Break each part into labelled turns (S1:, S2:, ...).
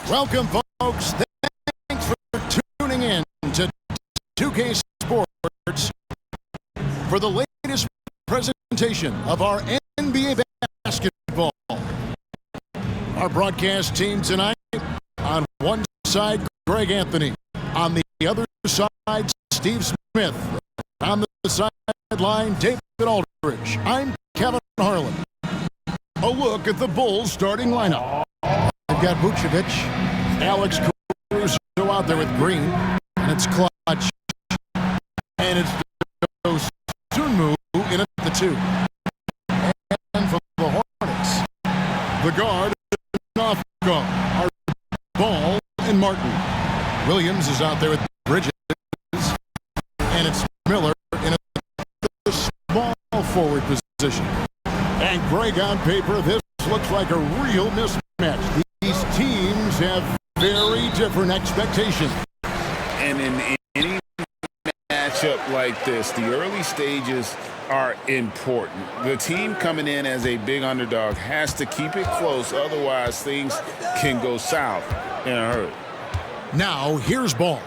S1: Welcome, folks. Thanks for tuning in to 2K Sports for the latest presentation of our NBA basketball. Our broadcast team tonight, on one side, Greg Anthony. On the other side, Steve Smith. On the sideline, David Aldridge. I'm Kevin Harlan. A look at the Bulls starting lineup. They've got Vucevic, Alex Caruso out there with Green, and it's Clutch. And it's Sunmu in at the 2. And for the Hornets, the guard off guard are Ball and Martin. Williams is out there with Bridges, and it's Miller in a small forward position. And Greg, on paper, this looks like a real mismatch. These teams have very different expectations.
S2: And in any matchup like this, the early stages are important. The team coming in as a big underdog has to keep it close, otherwise things can go south in a hurry.
S1: Now, here's Ball.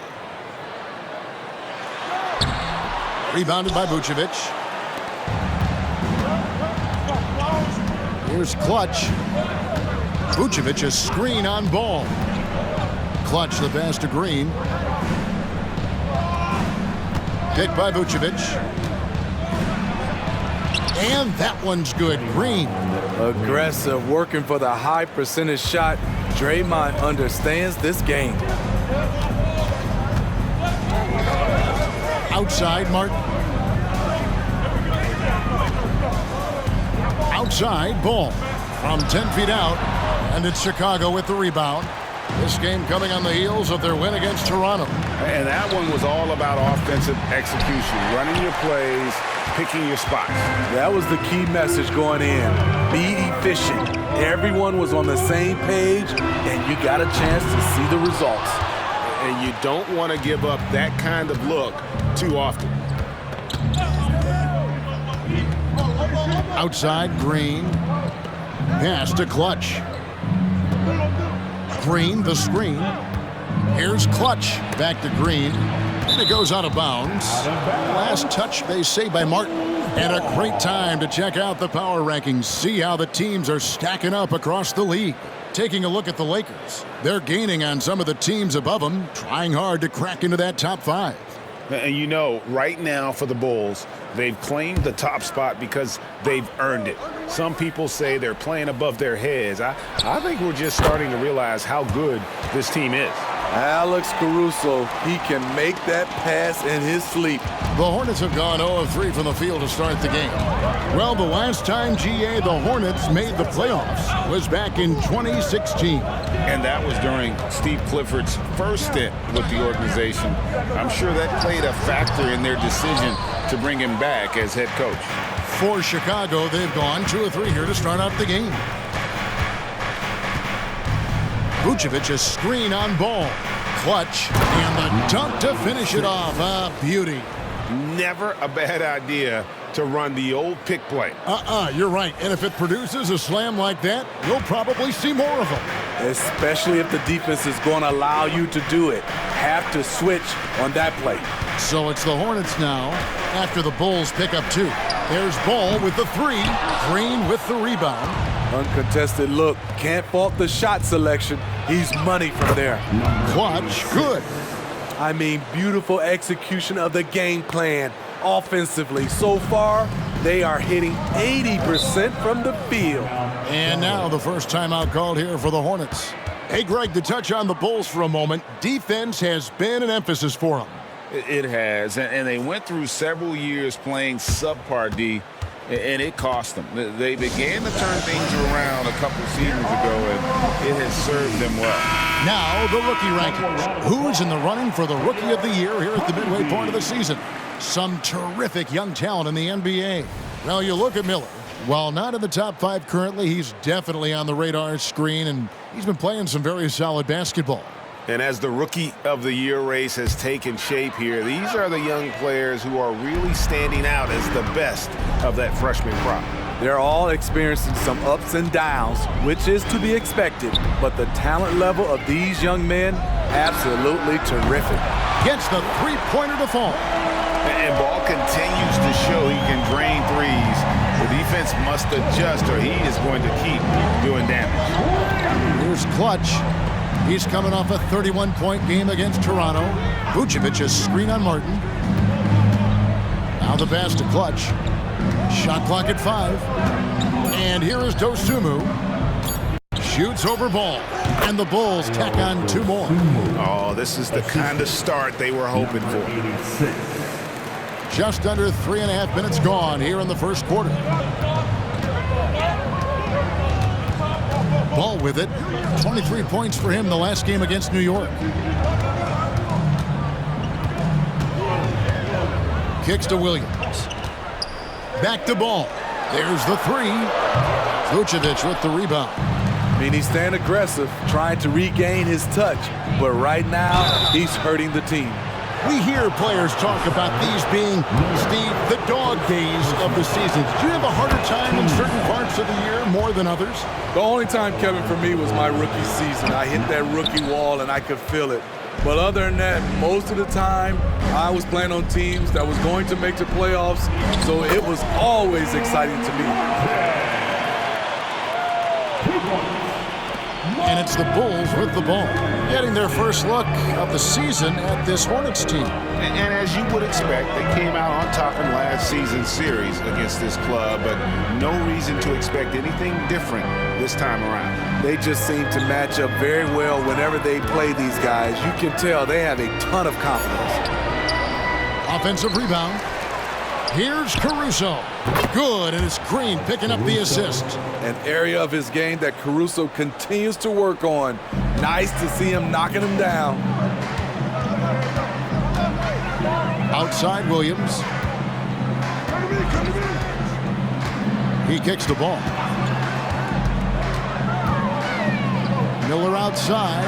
S1: Rebounded by Vucevic. Here's Clutch. Vucevic, a screen on Ball. Clutch the pass to Green. Picked by Vucevic. And that one's good. Green.
S3: Aggressive, working for the high percentage shot. Draymond understands this game.
S1: Outside, Martin. Outside, Ball. From 10 feet out. And it's Chicago with the rebound. This game coming on the heels of their win against Toronto.
S2: And that one was all about offensive execution, running your plays, picking your spots.
S3: That was the key message going in. Be efficient. Everyone was on the same page, and you got a chance to see the results.
S2: And you don't want to give up that kind of look too often.
S1: Outside, Green. Pass to Clutch. Green, the screen. Here's Clutch. Back to Green. And it goes out of bounds. Last touch, they say, by Martin. And a great time to check out the power rankings. See how the teams are stacking up across the league. Taking a look at the Lakers. They're gaining on some of the teams above them, trying hard to crack into that top 5.
S2: And you know, right now for the Bulls, they've claimed the top spot because they've earned it. Some people say they're playing above their heads. I think we're just starting to realize how good this team is.
S3: Alex Caruso, he can make that pass in his sleep.
S1: The Hornets have gone 0 of 3 from the field to start the game. Well, the last time, GA, the Hornets made the playoffs was back in 2016.
S2: And that was during Steve Clifford's first stint with the organization. I'm sure that played a factor in their decision to bring him back as head coach.
S1: For Chicago, they've gone 2 of 3 here to start out the game. Vucevic, a screen on Ball. Clutch, and the dunk to finish it off. A beauty.
S2: Never a bad idea to run the old pick play.
S1: You're right. And if it produces a slam like that, you'll probably see more of them.
S3: Especially if the defense is going to allow you to do it. Have to switch on that play.
S1: So it's the Hornets now after the Bulls pick up 2. There's Ball with the 3. Green with the rebound.
S3: Uncontested look. Can't fault the shot selection. He's money from there.
S1: Clutch, good.
S3: I mean, beautiful execution of the game plan. Offensively, so far, they are hitting 80% from the field.
S1: And now the first timeout called here for the Hornets. Hey, Greg, to touch on the Bulls for a moment, defense has been an emphasis for them.
S2: It has, and they went through several years playing subpar D, and it cost them. They began to turn things around a couple seasons ago, and it has served them well.
S1: Now, the rookie rankings. Who's in the running for the Rookie of the Year here at the midway point of the season? Some terrific young talent in the NBA. Well, you look at Miller. While not in the top 5 currently, he's definitely on the radar screen, and he's been playing some very solid basketball.
S2: And as the Rookie of the Year race has taken shape here, these are the young players who are really standing out as the best of that freshman crop.
S3: They're all experiencing some ups and downs, which is to be expected, but the talent level of these young men, absolutely terrific.
S1: Gets the three-pointer to fall.
S2: And Ball continues to show he can drain threes. The defense must adjust or he is going to keep doing damage.
S1: Here's Clutch. He's coming off a 31-point game against Toronto. Vucevic a screen on Martin. Now the pass to Clutch. Shot clock at 5. And here is Dosunmu. Shoots over Ball. And the Bulls tack on 2 more.
S2: Oh, this is the kind of start they were hoping for.
S1: Just under 3.5 minutes gone here in the first quarter. Ball with it. 23 points for him the last game against New York. Kicks to Williams. Back to Ball. There's the 3. Vucevic with the rebound.
S3: I mean, he's staying aggressive, trying to regain his touch, but right now, he's hurting the team.
S1: We hear players talk about these being, Steve, the dog days of the season. Do you have a harder time in certain parts of the year more than others?
S3: The only time, Kevin, for me was my rookie season. I hit that rookie wall and I could feel it. But other than that, most of the time, I was playing on teams that was going to make the playoffs, so it was always exciting to me.
S1: And it's the Bulls with the ball, getting their first look of the season at this Hornets team.
S2: And as you would expect, they came out on top in last season's series against this club, but no reason to expect anything different this time around.
S3: They just seem to match up very well whenever they play these guys. You can tell they have a ton of confidence.
S1: Offensive rebound. Here's Caruso. Good, and it's Green picking up the assist.
S3: An area of his game that Caruso continues to work on. Nice to see him knocking him down.
S1: Outside Williams. He kicks the ball. Miller outside.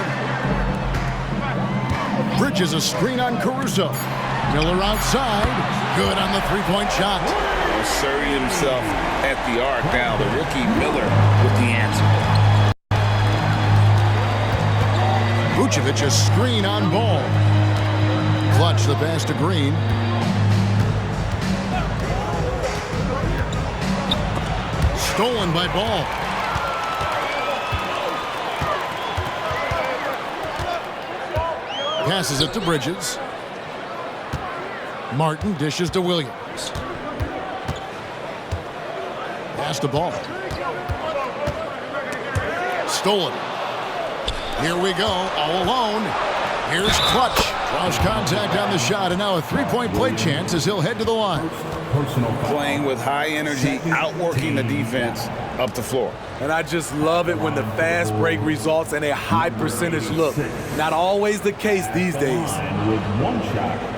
S1: Bridges a screen on Caruso. Miller outside. Good on the three-point shot.
S2: Asserting himself at the arc. Now the rookie Miller with the answer.
S1: Vucevic a screen on Ball. Clutch the pass to Green. Stolen by Ball. Passes it to Bridges. Martin dishes to Williams. Pass the ball. Stolen. Here we go, all alone. Here's Clutch. Draws contact on the shot, and now a three-point play chance as he'll head to the line.
S2: Playing with high energy, outworking the defense up the floor.
S3: And I just love it when the fast break results in a high percentage look. Not always the case these days.
S4: With one shot.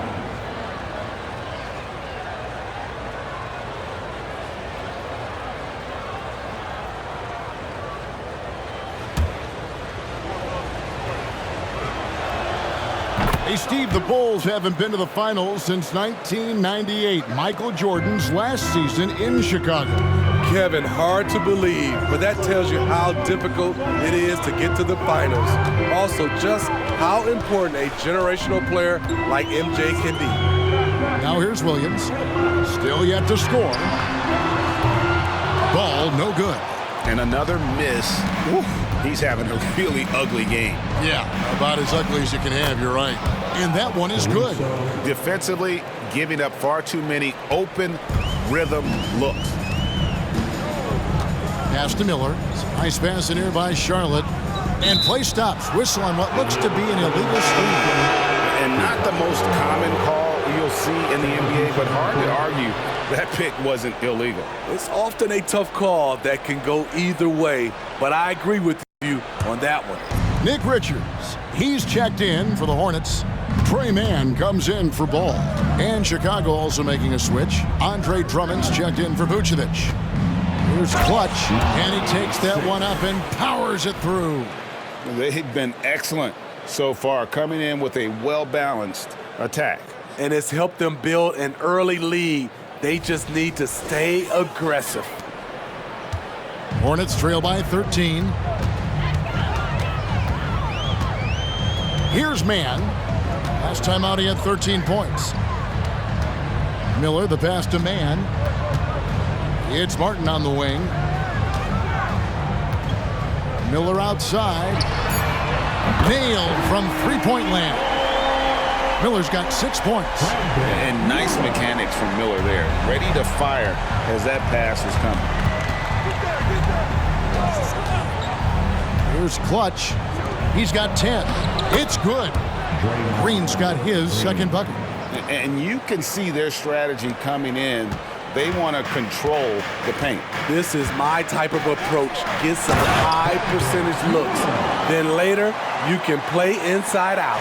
S1: Hey, Steve, the Bulls haven't been to the finals since 1998, Michael Jordan's last season in Chicago.
S3: Kevin, hard to believe, but that tells you how difficult it is to get to the finals. Also, just how important a generational player like MJ can be.
S1: Now here's Williams. Still yet to score. Ball no good.
S2: And another miss. Oof, he's having a really ugly game.
S1: Yeah, about as ugly as you can have, you're right. And that one is good.
S2: Defensively, giving up far too many open rhythm looks.
S1: Pass to Miller. Nice pass in here by Charlotte. And play stops. Whistle on what looks to be an illegal screen.
S2: And not the most common call you'll see in the NBA, but hard to argue that pick wasn't illegal.
S3: It's often a tough call that can go either way, but I agree with you on that one.
S1: Nick Richards, he's checked in for the Hornets. Trey Mann comes in for Ball. And Chicago also making a switch. Andre Drummond's checked in for Vucevic. Here's Clutch, and he takes that one up and powers it through.
S2: They've been excellent so far, coming in with a well-balanced attack.
S3: And it's helped them build an early lead. They just need to stay aggressive.
S1: Hornets trail by 13. Here's Mann. Last time out he had 13 points. Miller, the pass to Mann. It's Martin on the wing. Miller outside. Nailed from three-point land. Miller's got 6 points.
S2: And nice mechanics from Miller there. Ready to fire as that pass was coming.
S1: Here's Clutch. He's got 10. It's good. Green's got his second bucket.
S2: And you can see their strategy coming in. They want to control the paint.
S3: This is my type of approach. Get some high percentage looks. Then later, you can play inside out.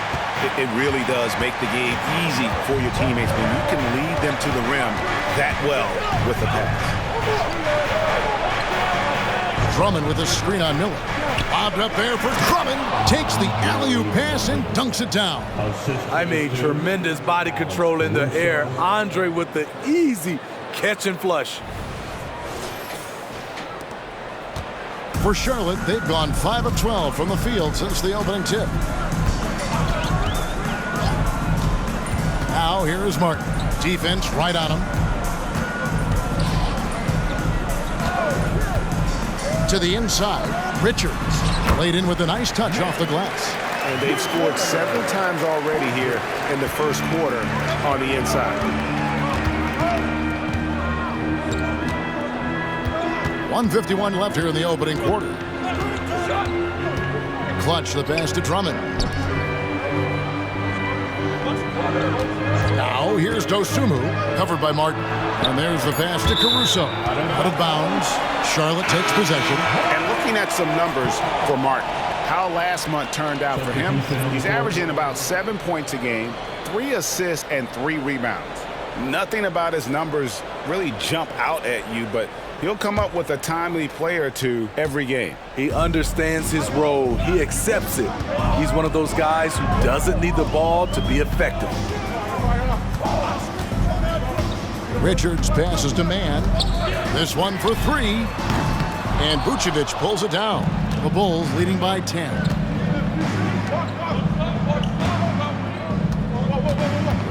S4: It really does make the game easy for your teammates when you can lead them to the rim that well with the pass.
S1: Drummond with a screen on Miller. Bobbed up there for Drummond. Takes the alley-oop pass and dunks it down.
S3: I made tremendous body control in the air. Andre with the easy catch and flush.
S1: For Charlotte, they've gone 5 of 12 from the field since the opening tip. Now here is Martin. Defense right on him. To the inside, Richards laid in with a nice touch off the glass.
S4: And they've scored several times already here in the first quarter on the inside.
S1: 1:51 left here in the opening quarter. Clutch the pass to Drummond. Now here's Dosunmu, covered by Martin. And there's the pass to Caruso. Out of bounds. Charlotte takes possession.
S2: And looking at some numbers for Martin, how last month turned out for him, he's averaging about 7 points a game, 3 assists, and 3 rebounds. Nothing about his numbers really jump out at you, but he'll come up with a timely play or two every game.
S3: He understands his role. He accepts it. He's one of those guys who doesn't need the ball to be effective.
S1: Richards passes to Mann. This one for 3. And Vucevic pulls it down. The Bulls leading by 10.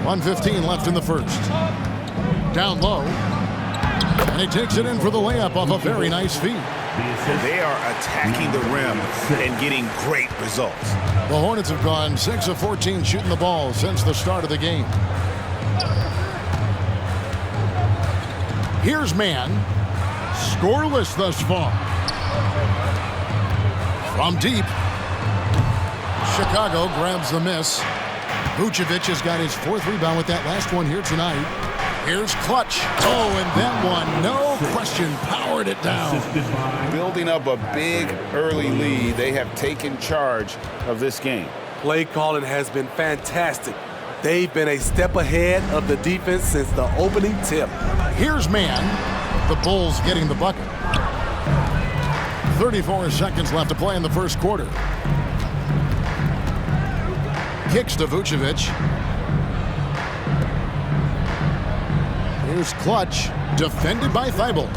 S1: 1:15 left in the first. Down low. And he takes it in for the layup off a very nice feed.
S4: They are attacking the rim and getting great results.
S1: The Hornets have gone 6 of 14 shooting the ball since the start of the game. Here's Mann. Scoreless thus far. From deep. Chicago grabs the miss. Vucevic has got his 4th rebound with that last one here tonight. Here's Clutch. Oh, and that one, no question, powered it down.
S2: Building up a big early lead, they have taken charge of this game.
S3: Play calling has been fantastic. They've been a step ahead of the defense since the opening tip.
S1: Here's Mann. The Bulls getting the bucket. 34 seconds left to play in the first quarter. Kicks to Vucevic. Here's Clutch, defended by Thibault.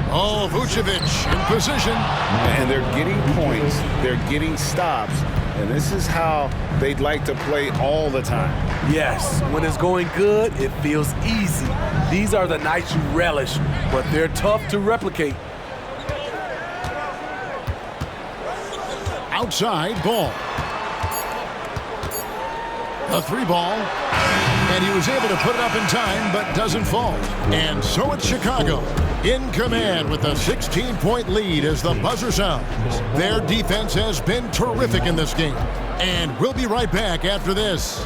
S1: Oh, Vucevic in position.
S2: And they're getting points, they're getting stops, and this is how they'd like to play all the time.
S3: Yes, when it's going good, it feels easy. These are the nights you relish, but they're tough to replicate.
S1: Outside, Ball. The 3 ball. And he was able to put it up in time, but doesn't fall. And so it's Chicago in command with a 16-point lead as the buzzer sounds. Their defense has been terrific in this game. And we'll be right back after this.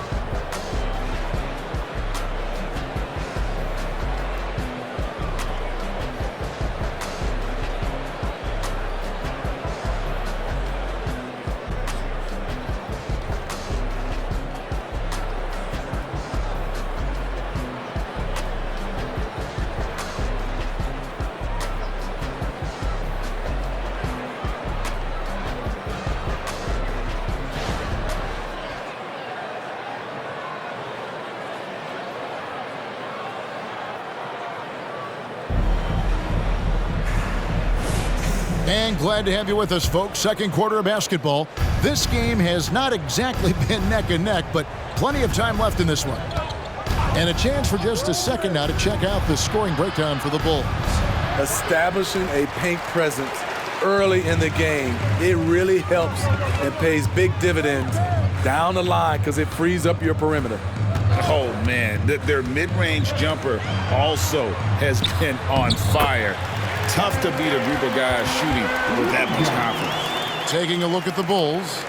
S1: And glad to have you with us, folks. Second quarter of basketball. This game has not exactly been neck and neck, but plenty of time left in this one. And a chance for just a second now to check out the scoring breakdown for the Bulls.
S3: Establishing a paint presence early in the game, it really helps and pays big dividends down the line because it frees up your perimeter.
S2: Oh, man, their mid-range jumper also has been on fire. Tough to beat a group of guys shooting with that much confidence.
S1: Taking a look at the Bulls.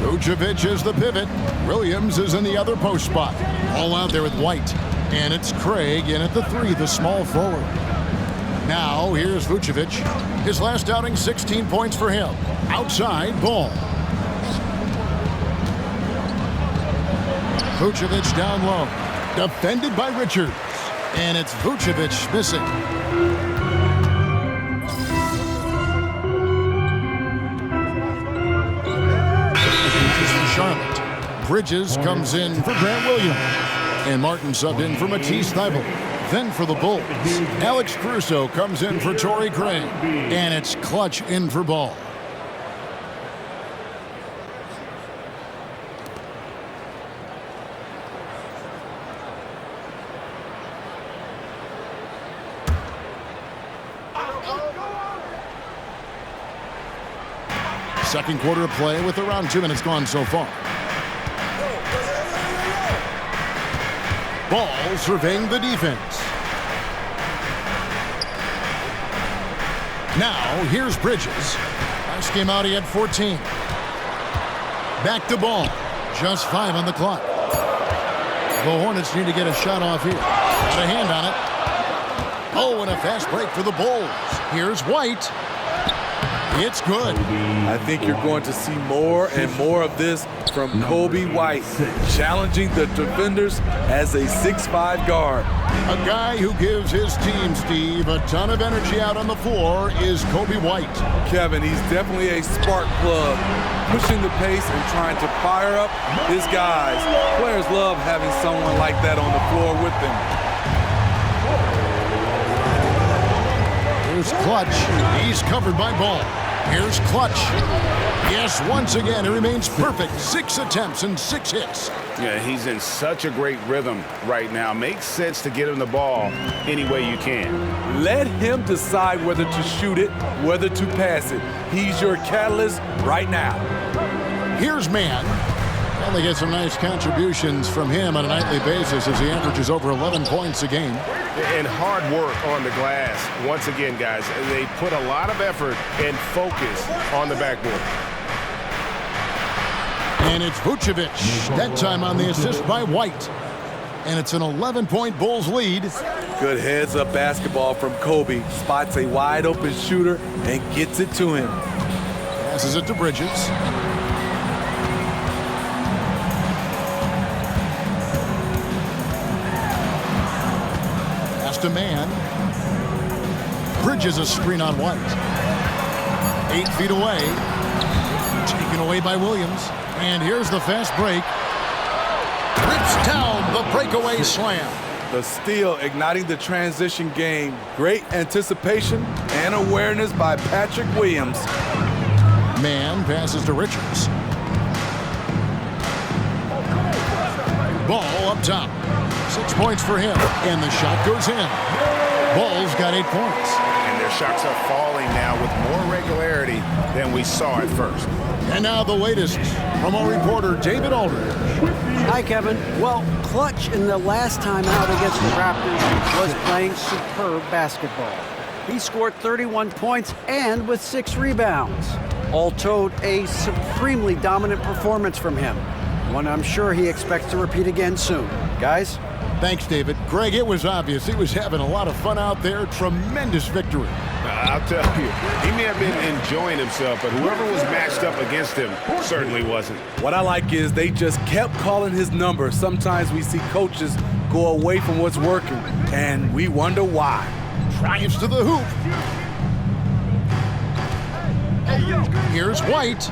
S1: Vucevic is the pivot. Williams is in the other post spot. All out there with White. And it's Craig in at the 3, the small forward. Now, here's Vucevic. His last outing, 16 points for him. Outside, Ball. Vucevic down low. Defended by Richards. And it's Vucevic missing. Charlotte. Bridges comes in for Grant Williams. And Martin subbed in for Matisse Thybulle. Then for the Bulls, Alex Caruso comes in for Torrey Craig. And it's Clutch in for Ball. Second quarter of play with around 2 minutes gone so far. Ball surveying the defense. Now, here's Bridges. Last game out, he had 14. Back to Ball. Just 5 on the clock. The Hornets need to get a shot off here. Got a hand on it. Oh, and a fast break for the Bulls. Here's White. It's good.
S3: I think you're going to see more and more of this from Kobe White, challenging the defenders as a 6'5" guard.
S1: A guy who gives his team, Steve, a ton of energy out on the floor is Kobe White.
S3: Kevin, he's definitely a spark plug, pushing the pace and trying to fire up his guys. Players love having someone like that on the floor with them.
S1: Here's Clutch. He's covered by Ball. Here's Clutch. Yes, once again, he remains perfect. 6 attempts and 6 hits.
S2: Yeah, he's in such a great rhythm right now. Makes sense to get him the ball any way you can.
S3: Let him decide whether to shoot it, whether to pass it. He's your catalyst right now.
S1: Here's Mann. Well, they get some nice contributions from him on a nightly basis as he averages over 11 points a game.
S5: And hard work on the glass. Once again, guys, they put a lot of effort and focus on the backboard.
S1: And it's Vucevic. That time on the assist by White. And it's an 11-point Bulls lead.
S3: Good heads-up basketball from Kobe. Spots a wide-open shooter and gets it to him.
S1: Passes it to Bridges. To man. Bridges a screen on White. 8 feet away. Taken away by Williams. And here's the fast break. Rips down the breakaway slam.
S3: The steal igniting the transition game. Great anticipation and awareness by Patrick Williams.
S1: Man passes to Richards. Ball up top. 6 points for him, and the shot goes in. Ball's got 8 points.
S5: And their shots are falling now with more regularity than we saw at first.
S1: And now the latest from our reporter, David Aldridge.
S6: Hi, Kevin. Well, Clutch in the last time out against the Raptors was playing superb basketball. He scored 31 points and with 6 rebounds. All told, a supremely dominant performance from him. One I'm sure he expects to repeat again soon. Guys?
S1: Thanks, David. Greg, it was obvious he was having a lot of fun out there. Tremendous victory.
S5: I'll tell you, he may have been enjoying himself, but whoever was matched up against him certainly wasn't.
S3: What I like is they just kept calling his number. Sometimes we see coaches go away from what's working, and we wonder why.
S1: Drives to the hoop. Here's White.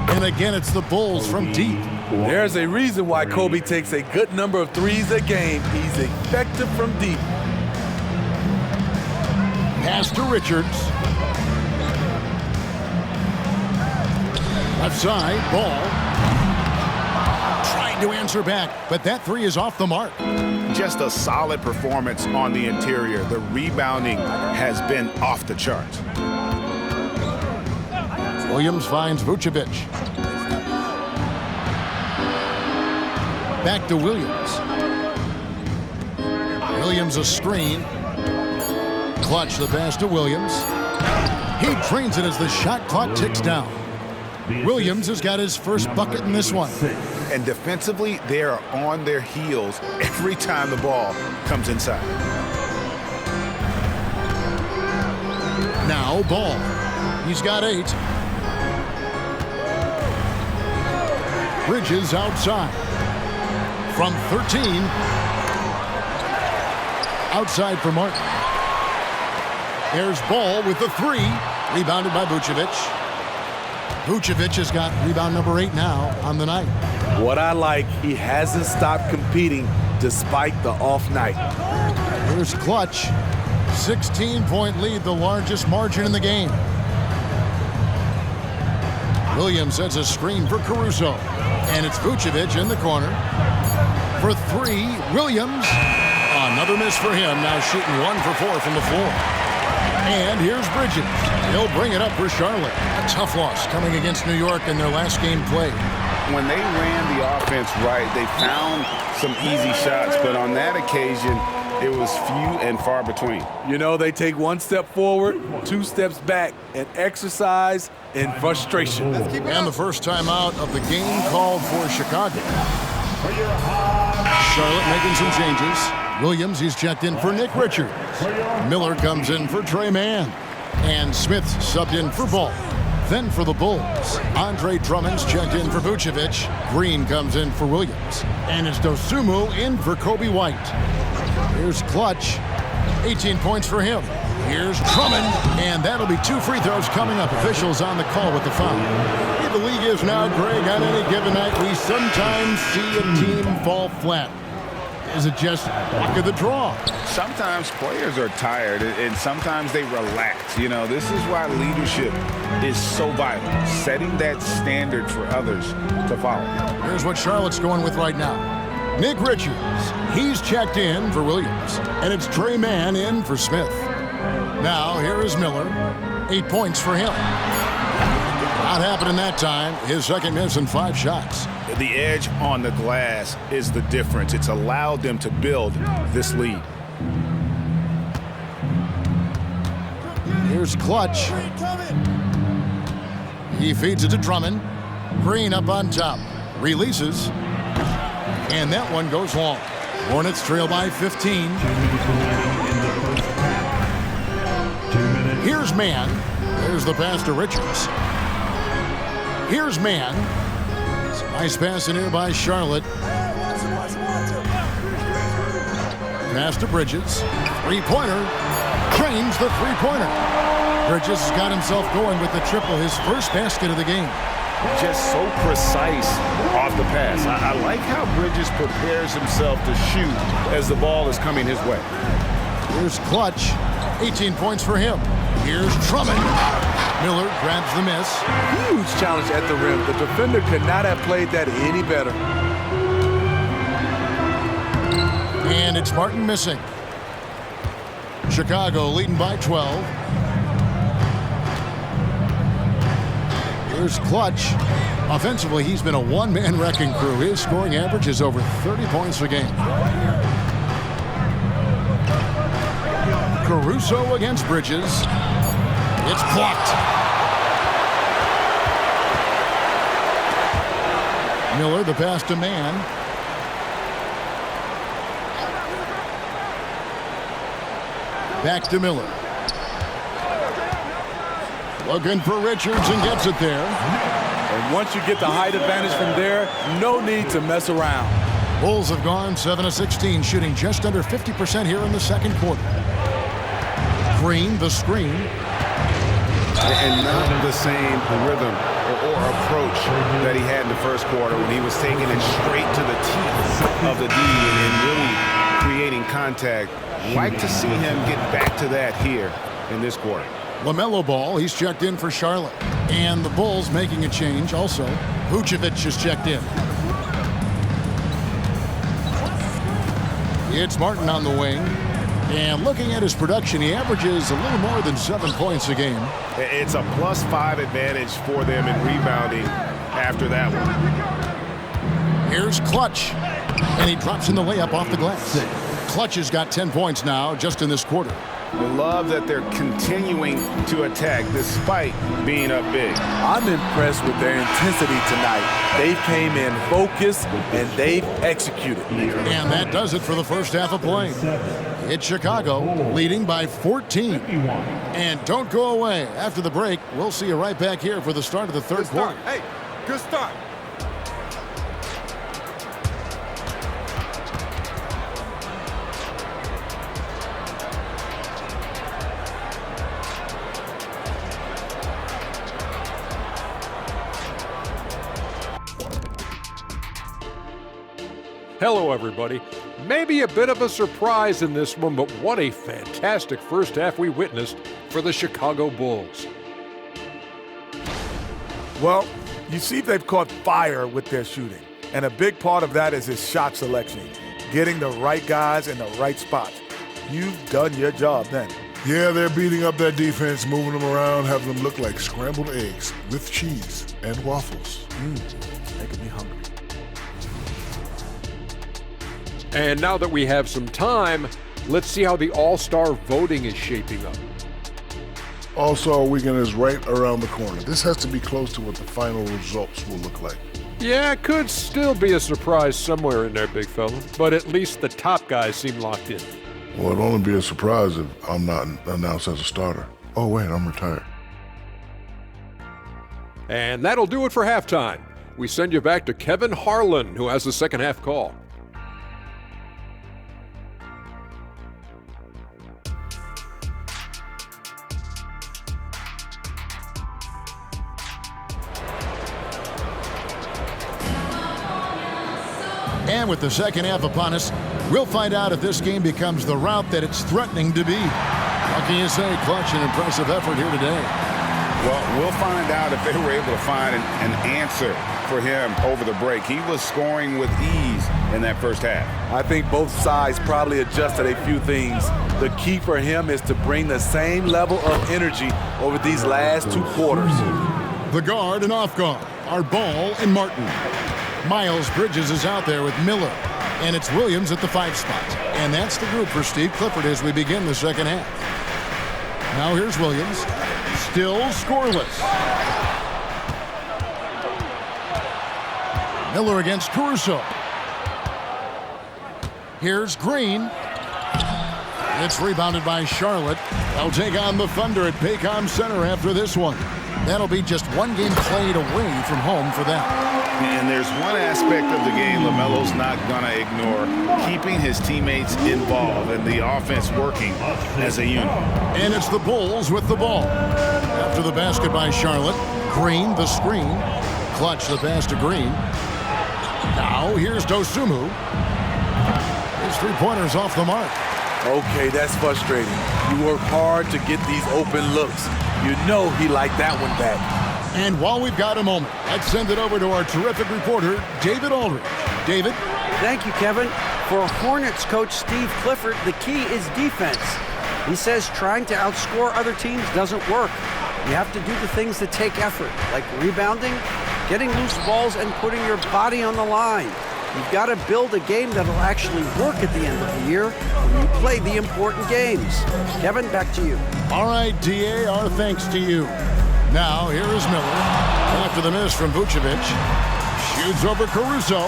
S1: And again, it's the Bulls from deep.
S3: There's a reason why Kobe takes a good number of threes a game. He's effective from deep.
S1: Pass to Richards. Left side, Ball. Trying to answer back, but that three is off the mark.
S4: Just a solid performance on the interior. The rebounding has been off the charts.
S1: Williams finds Vucevic. Back to Williams. Williams a screen. Clutch the pass to Williams. He drains it as the shot clock ticks down. Williams has got his first bucket in this one.
S4: And defensively, they are on their heels every time the ball comes inside.
S1: Now Ball. He's got 8. Bridges outside. From 13. Outside for Martin. There's Ball with the 3. Rebounded by Vucevic. Vucevic has got rebound number 8 now on the night.
S3: What I like, he hasn't stopped competing despite the off night.
S1: Here's Clutch. 16-point lead, the largest margin in the game. Williams sets a screen for Caruso. And it's Vucevic in the corner. For 3, Williams. Another miss for him, now shooting 1 for 4 from the floor. And here's Bridges. He'll bring it up for Charlotte. A tough loss coming against New York in their last game played.
S2: When they ran the offense right, they found some easy shots, but on that occasion, it was few and far between.
S3: You know, they take 1 step forward, 2 steps back, and exercise in frustration.
S1: And the first timeout of the game called for Chicago. Charlotte making some changes. Williams, he's checked in for Nick Richards. Miller comes in for Trey Mann. And Smith subbed in for Ball. Then for the Bulls, Andre Drummond's checked in for Vucevic. Green comes in for Williams. And it's Dosunmu in for Kobe White. Here's Clutch. 18 points for him. Here's Drummond. And that'll be 2 free throws coming up. Officials on the call with the foul. The league is now, Greg, on any given night, we sometimes see a team fall flat. Is it just luck of the draw?
S2: Sometimes players are tired, and sometimes they relax. You know, this is why leadership is so vital, setting that standard for others to follow.
S1: Here's what Charlotte's going with right now. Nick Richards, he's checked in for Williams, and it's Trey Mann in for Smith. Now, here is Miller. 8 points for him. Not happening that time. His second miss and 5 shots.
S4: The edge on the glass is the difference. It's allowed them to build this lead.
S1: Here's Clutch. He feeds it to Drummond. Green up on top. Releases. And that one goes long. Hornets trail by 15. Here's Mann. There's the pass to Richards. Here's Mann. Nice pass in here by Charlotte. Pass to Bridges. Three-pointer. Trains the three-pointer. Bridges has got himself going with the triple, his first basket of the game.
S2: Just so precise off the pass. I like how Bridges prepares himself to shoot as the ball is coming his way.
S1: Here's Clutch. 18 points for him. Here's Drummond. Miller grabs the miss.
S3: Huge challenge at the rim. The defender could not have played that any better.
S1: And it's Martin missing. Chicago leading by 12. Here's Clutch. Offensively, he's been a one-man wrecking crew. His scoring average is over 30 points a game. Caruso against Bridges. It's blocked. Miller, the pass to Mann. Back to Miller. Looking for Richards and gets it there.
S3: And once you get the height advantage from there, no need to mess around.
S1: Bulls have gone 7 of 16, shooting just under 50% here in the second quarter. Green, the screen.
S5: And not the same rhythm or approach that he had in the first quarter when he was taking it straight to the teeth of the D and really creating contact. Like to see him get back to that here in this quarter.
S1: LaMelo Ball, he's checked in for Charlotte. And the Bulls making a change also. Vucevic is checked in. It's Martin on the wing. And looking at his production, he averages a little more than 7 points a game.
S5: It's a +5 advantage for them in rebounding after that one.
S1: Here's Clutch. And he drops in the layup off the glass. Clutch has got 10 points now just in this quarter.
S5: I love that they're continuing to attack despite being up big.
S3: I'm impressed with their intensity tonight. They came in focused and they've executed.
S1: And that does it for the first half of play. It's Chicago leading by 14. And don't go away. After the break, we'll see you right back here for the start of the third quarter.
S3: Hey, good start.
S7: Hello, everybody. Maybe a bit of a surprise in this one, but what a fantastic first half we witnessed for the Chicago Bulls.
S8: Well, you see they've caught fire with their shooting, and a big part of that is his shot selection, getting the right guys in the right spots. You've done your job then.
S9: Yeah, they're beating up that defense, moving them around, having them look like scrambled eggs with cheese and waffles.
S8: Making me hungry.
S7: And now that we have some time, let's see how the All-Star voting is shaping up.
S9: All-Star weekend is right around the corner. This has to be close to what the final results will look like.
S7: Yeah, it could still be a surprise somewhere in there, big fella, but at least the top guys seem locked in.
S9: Well, it'll only be a surprise if I'm not announced as a starter. Oh, wait, I'm retired.
S7: And that'll do it for halftime. We send you back to Kevin Harlan, who has the second half call.
S1: And with the second half upon us, we'll find out if this game becomes the route that it's threatening to be. What can you say? Clutch, an impressive effort here today.
S2: Well, we'll find out if they were able to find an answer for him over the break. He was scoring with ease in that first half.
S3: I think both sides probably adjusted a few things. The key for him is to bring the same level of energy over these last two quarters.
S1: The guard and off guard are Ball and Martin. Miles Bridges is out there with Miller. And it's Williams at the 5 spot. And that's the group for Steve Clifford as we begin the second half. Now here's Williams. Still scoreless. Miller against Caruso. Here's Green. It's rebounded by Charlotte. They'll take on the Thunder at Paycom Center after this one. That'll be just one game played away from home for them.
S2: And there's one aspect of the game LaMelo's not going to ignore, keeping his teammates involved and the offense working as a unit.
S1: And it's the Bulls with the ball. After the basket by Charlotte, Green the screen. Clutch the pass to Green. Now here's Dosunmu. His three-pointers off the mark.
S3: Okay, that's frustrating. You work hard to get these open looks. You know he liked that one back.
S1: And while we've got a moment, let's send it over to our terrific reporter, David Aldridge. David?
S6: Thank you, Kevin. For Hornets coach Steve Clifford, the key is defense. He says trying to outscore other teams doesn't work. You have to do the things that take effort, like rebounding, getting loose balls, and putting your body on the line. You've got to build a game that'll actually work at the end of the year when you play the important games. Kevin, back to you.
S1: All right, DA, our thanks to you. Now, here is Miller. After the miss from Vucevic. Shoots over Caruso.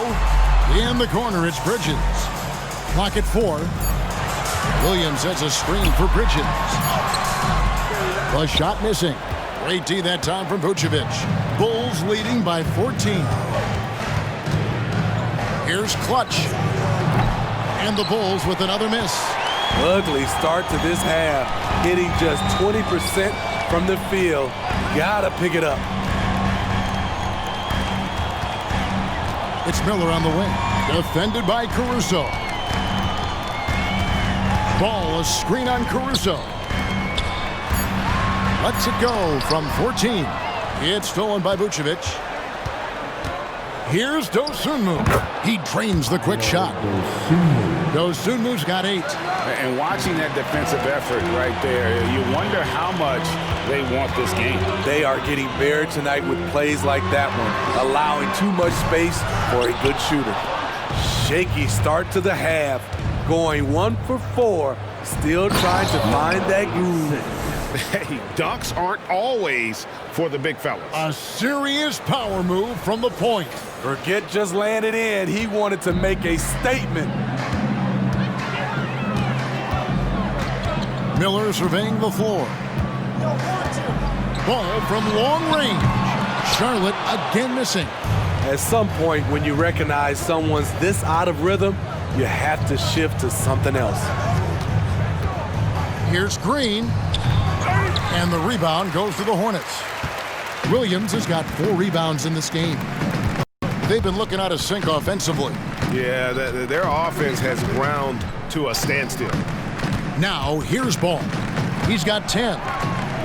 S1: In the corner, it's Bridges. Clock at 4. Williams sets a screen for Bridges. The shot missing. Great D that time from Vucevic. Bulls leading by 14. Here's Clutch. And the Bulls with another miss.
S3: Ugly start to this half. Hitting just 20% from the field. Gotta pick it up.
S1: It's Miller on the wing. Defended by Caruso. Ball, a screen on Caruso. Lets it go from 14. It's stolen by Vucevic. Here's Dosunmu. He drains the quick shot. Dosunmu's got 8.
S2: And watching that defensive effort right there, you wonder how much they want this game.
S3: They are getting buried tonight with plays like that one, allowing too much space for a good shooter. Shaky start to the half, going 1 for 4, still trying to find that groove.
S2: Hey, dunks aren't always for the big fellas.
S1: A serious power move from the point.
S3: Forget just laying it in. He wanted to make a statement.
S1: Miller surveying the floor. Ball from long range. Charlotte again missing.
S3: At some point, when you recognize someone's this out of rhythm, you have to shift to something else.
S1: Here's Green. And the rebound goes to the Hornets. Williams has got 4 rebounds in this game. They've been looking out of sync offensively.
S5: Yeah, their offense has ground to a standstill.
S1: Now, here's Ball. He's got 10.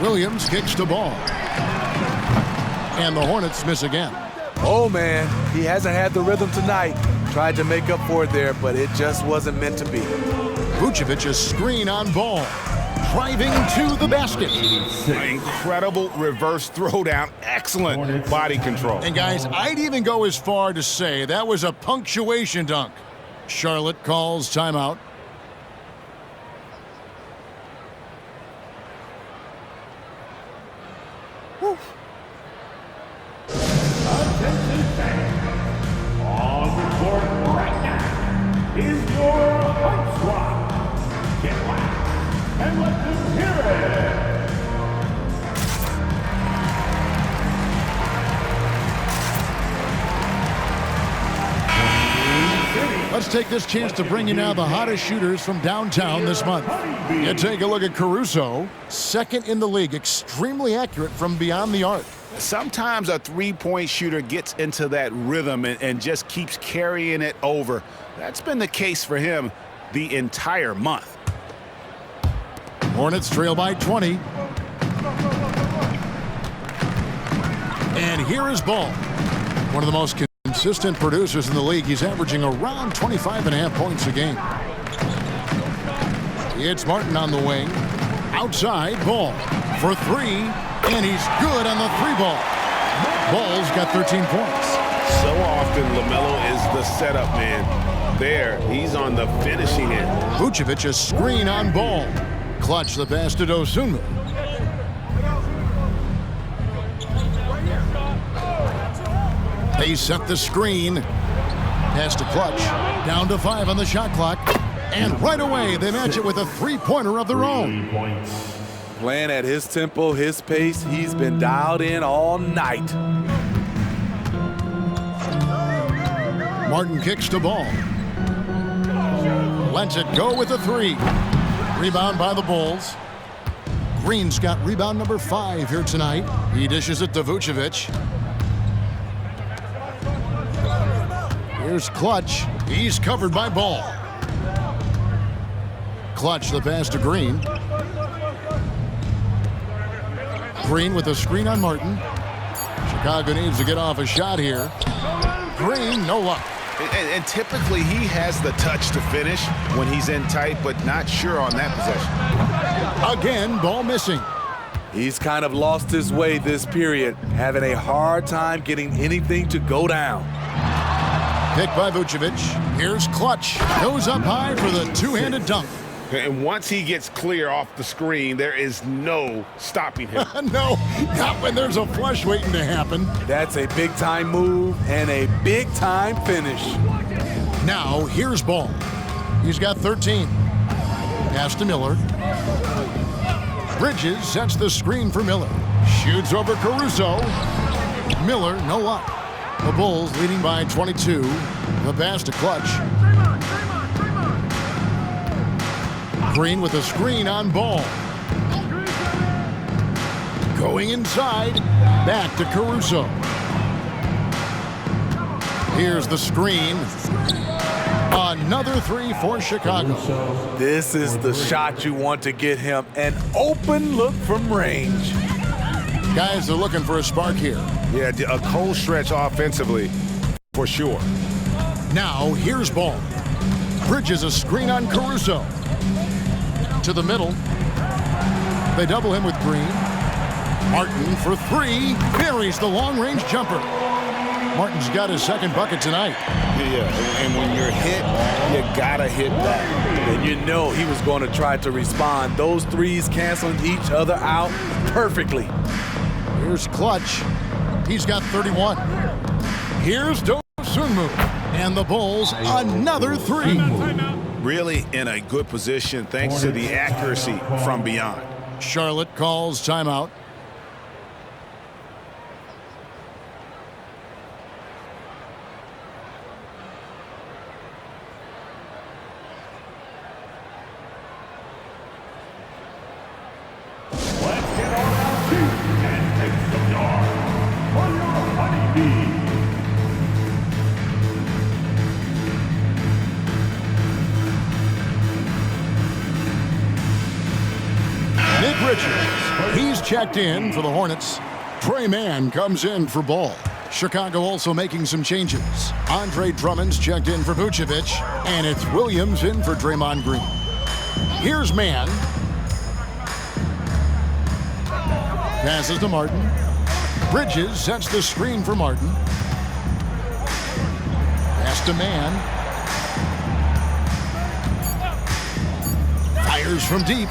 S1: Williams kicks the ball. And the Hornets miss again.
S3: Oh, man, he hasn't had the rhythm tonight. Tried to make up for it there, but it just wasn't meant to be.
S1: Vucevic's screen on Ball. Driving to the basket.
S2: Incredible reverse throwdown. Excellent body control.
S1: And guys, I'd even go as far to say that was a punctuation dunk. Charlotte calls timeout. Woo.
S10: Attention fans. On the court right now is your Hot Squad. Get loud and let them hear it.
S1: Let's take this chance to bring you now the hottest shooters from downtown this month. You take a look at Caruso, second in the league, extremely accurate from beyond the arc.
S2: Sometimes a three-point shooter gets into that rhythm and just keeps carrying it over. That's been the case for him the entire month.
S1: Hornets trail by 20. And here is Ball. One of the most consistent producers in the league. He's averaging around 25.5 points a game. It's Martin on the wing. Outside, Ball for 3. And he's good on the 3-ball. Ball's got 13 points.
S2: So often, LaMelo is the setup man. There, he's on the finishing end.
S1: Vucevic a screen on Ball. Clutch the pass to Dosunmu. They set the screen. Pass to Clutch. Down to 5 on the shot clock. And right away, they match it with a three-pointer of their own.
S3: Playing at his tempo, his pace, he's been dialed in all night.
S1: Martin kicks to Ball. Lets it go with a 3. Rebound by the Bulls. Green's got rebound number 5 here tonight. He dishes it to Vucevic. Here's Clutch. He's covered by Ball. Clutch the pass to Green. Green with a screen on Martin. Chicago needs to get off a shot here. Green, no luck.
S2: And typically he has the touch to finish when he's in tight, but not sure on that possession.
S1: Again, Ball missing.
S3: He's kind of lost his way this period, having a hard time getting anything to go down.
S1: Picked by Vucevic. Here's Clutch. Goes up high for the two-handed dunk.
S2: And once he gets clear off the screen, there is no stopping him.
S1: No, not when there's a flush waiting to happen.
S3: That's a big-time move and a big-time finish.
S1: Now, here's Ball. He's got 13. Pass to Miller. Bridges sets the screen for Miller. Shoots over Caruso. Miller, no luck. The Bulls leading by 22. The pass to Clutch. Green with a screen on Ball. Going inside. Back to Caruso. Here's the screen. Another 3 for Chicago.
S3: This is the shot you want to get him. An open look from range.
S1: Guys are looking for a spark here.
S5: Yeah, a cold stretch offensively, for sure.
S1: Now, here's Ball. Bridges a screen on Caruso. To the middle. They double him with Green. Martin for three. Buries the long-range jumper. Martin's got his second bucket tonight.
S2: Yeah, and when you're hit, you gotta hit back.
S3: And you know he was going to try to respond. Those threes canceling each other out perfectly.
S1: Here's Clutch. He's got 31. Here's Dosunmu. And the Bulls, another three.
S5: Really in a good position thanks to the accuracy from beyond.
S1: Charlotte calls timeout.
S10: Let's get on our feet and take some yards for your honeybee.
S1: Nick Richards, he's checked in for the Hornets. Trey Mann comes in for Ball. Chicago also making some changes. Andre Drummond's checked in for Vucevic, and it's Williams in for Draymond Green. Here's Mann. Passes to Martin. Bridges sets the screen for Martin. Pass to Mann. Fires from deep.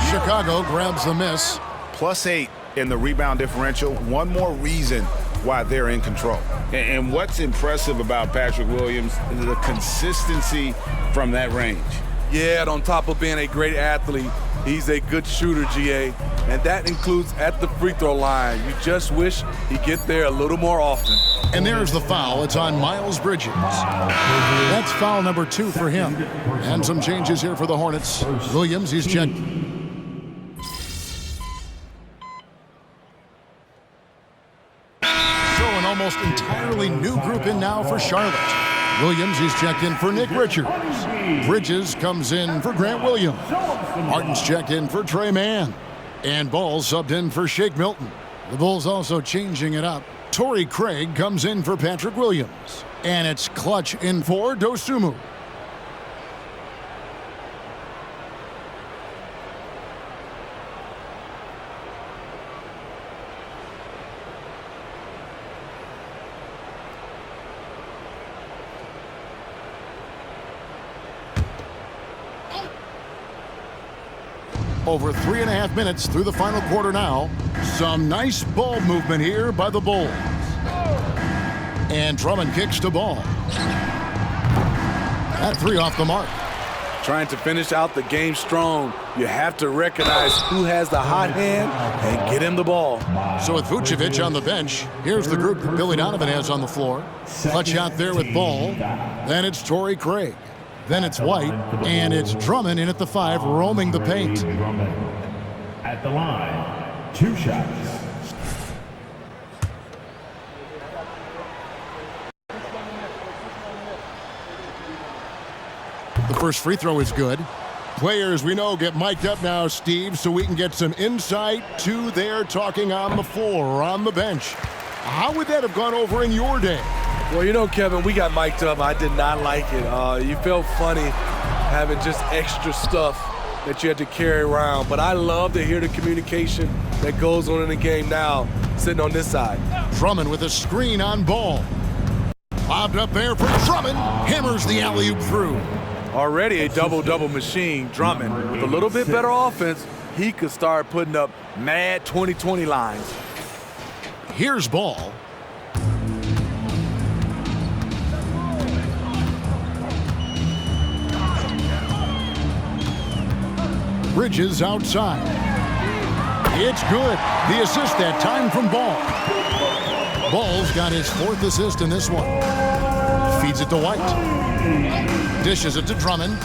S1: Chicago grabs the miss.
S5: +8 in the rebound differential. One more reason why they're in control.
S2: And what's impressive about Patrick Williams is the consistency from that range.
S3: Yeah, and on top of being a great athlete, he's a good shooter, GA. And that includes at the free throw line. You just wish he'd get there a little more often.
S1: And there's the foul. It's on Miles Bridges. That's foul number 2 for him. And some changes here for the Hornets. Williams, he's checked. So an almost entirely new group in now for Charlotte. Williams, he's checked in for Nick Richards. Bridges comes in for Grant Williams. Martin's checked in for Trey Mann. And Ball subbed in for Shake Milton. The Bulls also changing it up. Torrey Craig comes in for Patrick Williams. And it's Clutch in for Dosunmu. Over 3.5 minutes through the final quarter now. Some nice ball movement here by the Bulls. And Drummond kicks to Ball. That 3 off the mark.
S3: Trying to finish out the game strong, you have to recognize who has the hot hand and get him the ball.
S1: So with Vucevic on the bench, here's the group that Billy Donovan has on the floor. Clutch out there with Ball. Then it's Torrey Craig. Then it's White, and it's Drummond in at the 5, roaming the paint.
S10: At the line, 2 shots.
S1: The first free throw is good. Players we know get mic'd up now, Steve, so we can get some insight to their talking on the floor or on the bench. How would that have gone over in your day?
S3: Well, you know, Kevin, we got mic'd up. I did not like it. You felt funny having just extra stuff that you had to carry around. But I love to hear the communication that goes on in the game now, sitting on this side.
S1: Drummond with a screen on Ball. Lobbed up there for Drummond. Hammers the alley-oop through.
S3: Already a double-double machine, Drummond. With a little bit better offense, he could start putting up mad 20-20 lines.
S1: Here's Ball. Bridges outside. It's good. The assist that time from Ball. Ball's got his 4th assist in this one. Feeds it to White. Dishes it to Drummond.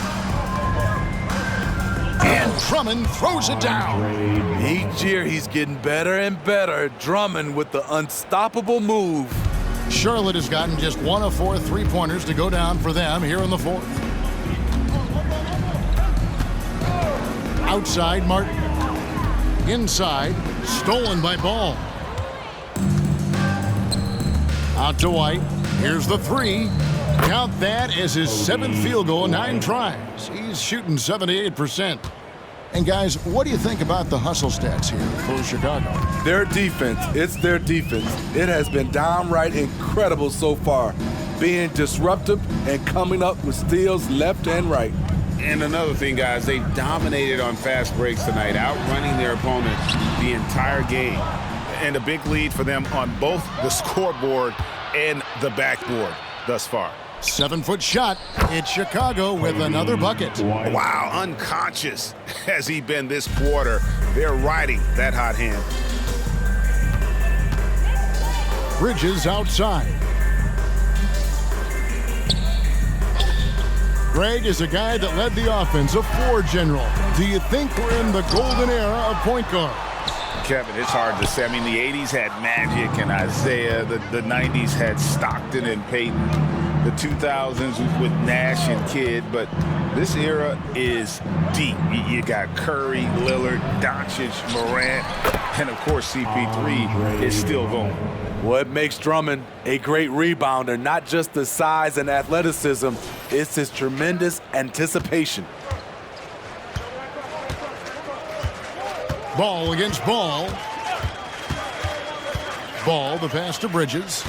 S1: And Drummond throws it down.
S3: Each year he's getting better and better. Drummond with the unstoppable move.
S1: Charlotte has gotten just 1 of 4 3-pointers to go down for them here in the 4th. Outside, Martin. Inside, Stolen by Ball. Out to White. Here's the three. Count that as his 7th field goal in 9 tries. He's shooting 78%. And guys, what do you think about the hustle stats here for Chicago?
S3: Their defense, it's their defense. It has been downright incredible so far, being disruptive and coming up with steals left and right.
S2: And another thing, guys, they dominated on fast breaks tonight, outrunning their opponent the entire game. And a big lead for them on both the scoreboard and the backboard thus far.
S1: 7-foot shot. It's Chicago with another bucket.
S2: Wow, unconscious has he been this quarter. They're riding that hot hand.
S1: Bridges outside. Greg is a guy that led the offense, a floor general. Do you think we're in the golden era of point guard?
S2: Kevin, it's hard to say. I mean, the 80s had Magic and Isaiah. The 90s had Stockton and Peyton. The 2000s with Nash and Kidd. But this era is deep. You got Curry, Lillard, Doncic, Morant, and, of course, CP3 is still going.
S3: What makes Drummond a great rebounder, not just the size and athleticism, it's his tremendous anticipation.
S1: Ball against Ball. Ball, the pass to Bridges.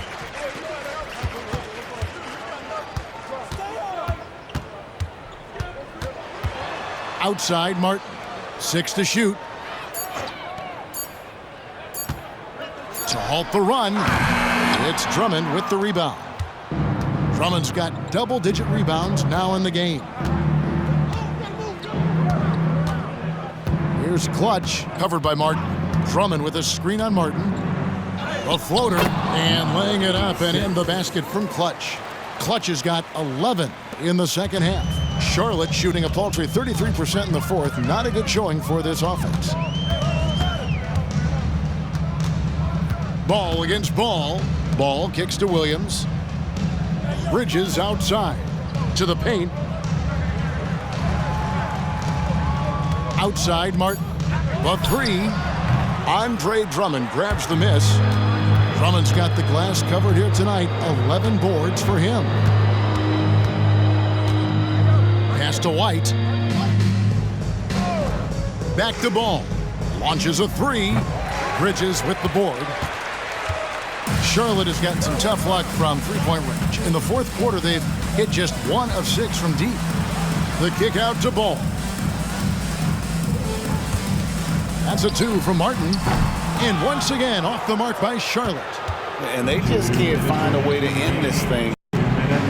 S1: Outside Martin. 6 to shoot. To halt the run, it's Drummond with the rebound. Drummond's got double-digit rebounds now in the game. Here's Clutch, covered by Martin. Drummond with a screen on Martin. A floater, and laying it up and in the basket from Clutch. Clutch has got 11 in the second half. Charlotte shooting a paltry 33% in the fourth. Not a good showing for this offense. Ball against Ball. Ball kicks to Williams. Bridges outside to the paint. Outside Martin. The three. Andre Drummond grabs the miss. Drummond's got the glass covered here tonight. 11 boards for him. Pass to White. Back to Ball. Launches a three. Bridges with the board. Charlotte has gotten some tough luck from three-point range. In the fourth quarter, they've hit just 1 of 6 from deep. The kick out to Ball. That's a 2 from Martin. And once again, off the mark by Charlotte.
S2: And they just can't find a way to end this thing.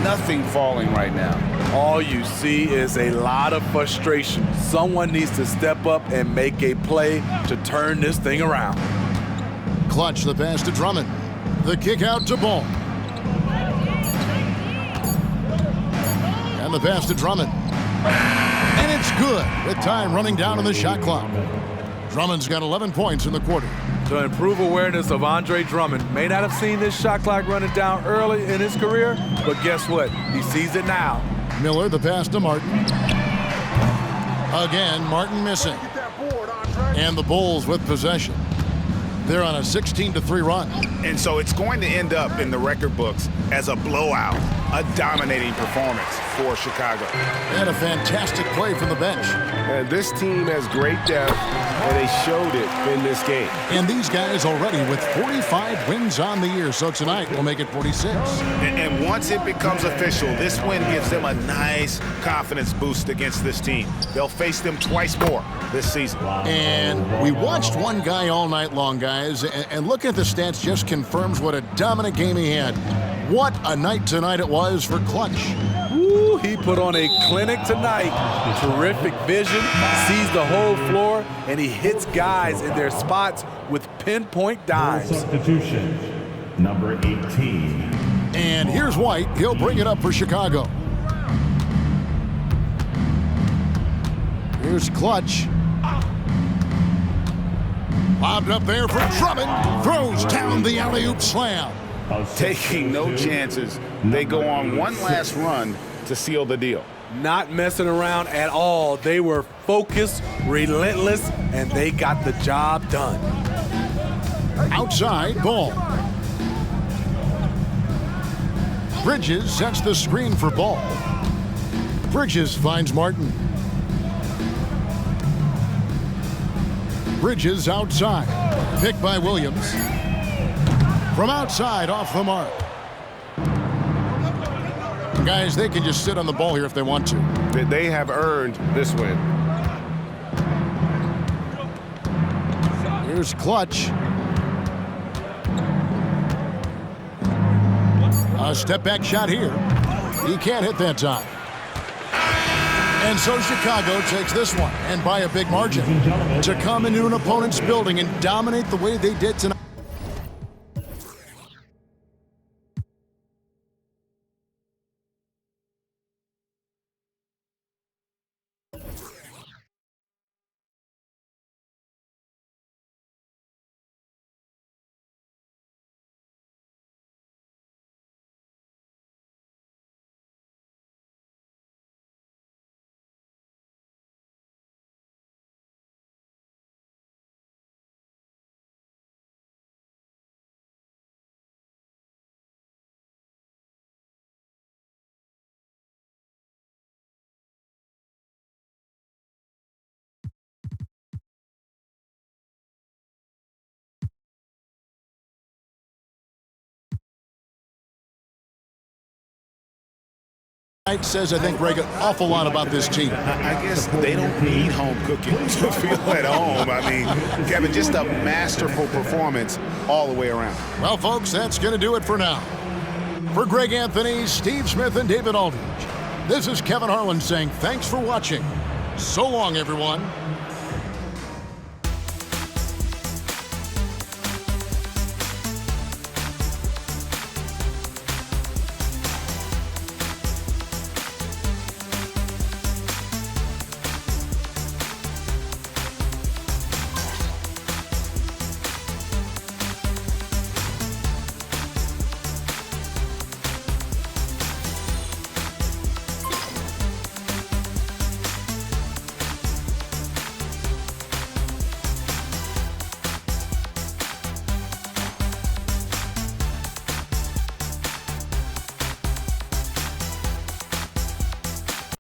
S2: Nothing falling right now.
S3: All you see is a lot of frustration. Someone needs to step up and make a play to turn this thing around.
S1: Clutch the pass to Drummond. The kick out to Ball. And the pass to Drummond. And it's good with time running down on the shot clock. Drummond's got 11 points in the quarter.
S3: To improve awareness of Andre Drummond, may not have seen this shot clock running down early in his career, but guess what? He sees it now.
S1: Miller the pass to Martin. Again, Martin missing. And the Bulls with possession. They're on a 16-3 run.
S2: And so it's going to end up in the record books as a blowout, a dominating performance for Chicago.
S1: And a fantastic play from the bench.
S5: And this team has great depth, and they showed it in this game.
S1: And these guys already with 45 wins on the year, so tonight will make it 46.
S2: And once it becomes official, this win gives them a nice confidence boost against this team. They'll face them twice more this season.
S1: And we watched one guy all night long, guys, and looking at the stats just confirms what a dominant game he had. What a night tonight it was for Clutch.
S3: Woo, he put on a clinic tonight. Terrific vision, sees the whole floor, and he hits guys in their spots with pinpoint dimes.
S10: Substitution, number 18.
S1: And here's White. He'll bring it up for Chicago. Here's Clutch. Lobbed up there for Drummond. Throws down the alley-oop slam.
S2: Taking no chances. They go on one last run to seal the deal.
S3: Not messing around at all. They were focused, relentless, and they got the job done.
S1: Outside, Ball. Bridges sets the screen for Ball. Bridges finds Martin. Bridges outside. Picked by Williams. From outside, off the mark. Guys, they can just sit on the ball here if they want to.
S5: They have earned this win.
S1: Here's Clutch. A step-back shot here. He can't hit that time. And so Chicago takes this one, and by a big margin, to come into an opponent's building and dominate the way they did tonight. Says, I think, Greg, an awful lot about this team.
S5: I guess they don't need home cooking to feel at home. I mean, Kevin, just a masterful performance all the way around.
S1: Well, folks, that's going to do it for now. For Greg Anthony, Steve Smith, and David Aldridge, this is Kevin Harlan saying thanks for watching. So long, everyone.